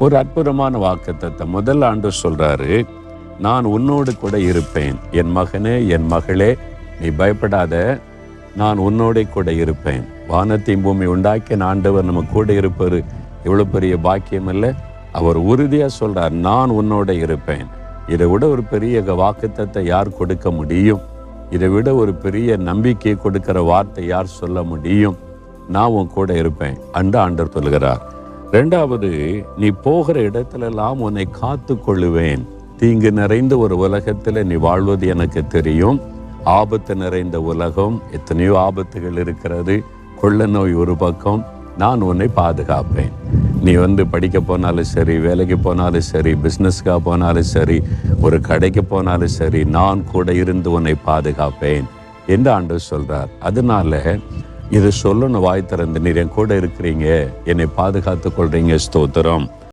ஒரு அற்புதமான வாக்குத்தத்தத்தை முதல் ஆண்டு சொல்றாரு, நான் உன்னோடு கூட இருப்பேன், என் மகனே என் மகளே நீ பயப்படாத, நான் உன்னோட கூட இருப்பேன். வானத்தையும் பூமி உண்டாக்கிய ஆண்டவர் நம்ம கூட இருப்பாரு. இவ்வளவு பெரிய பாக்கியம் இல்லை? அவர் உறுதியா சொல்றார், நான் உன்னோட இருப்பேன். இதை விட ஒரு பெரிய வாக்குத்தத்தை யார் கொடுக்க முடியும்? இதை விட ஒரு பெரிய நம்பிக்கையை கொடுக்கிற வார்த்தை யார் சொல்ல முடியும்? நான் உன் கூட இருப்பேன் அன்று ஆண்டவர் சொல்கிறார். ரெண்டாவது, நீ போகிற இடத்துலெல்லாம் உன்னை காத்து கொள்ளுவேன். தீங்கு நிறைந்த ஒரு உலகத்தில் நீ வாழ்வது எனக்கு தெரியும். ஆபத்து நிறைந்த உலகம், எத்தனையோ ஆபத்துகள் இருக்கிறது. கொள்ள நோய் ஒரு பக்கம், நான் உன்னை பாதுகாப்பேன். நீ படிக்க போனாலும் சரி, வேலைக்கு போனாலும் சரி, பிஸ்னஸ்க்காக போனாலும் சரி, ஒரு கடைக்கு போனாலும் சரி, நான் கூட இருந்து உன்னை பாதுகாப்பேன் என்று ஆண்டவர் சொல்றார். அதனால இது சொல்லணும் வாய் திறந்து, நீர் என் கூட இருக்கிறீங்க, என்னை பாதுகாத்து கொள்றீங்க, ஸ்தோத்திரம்.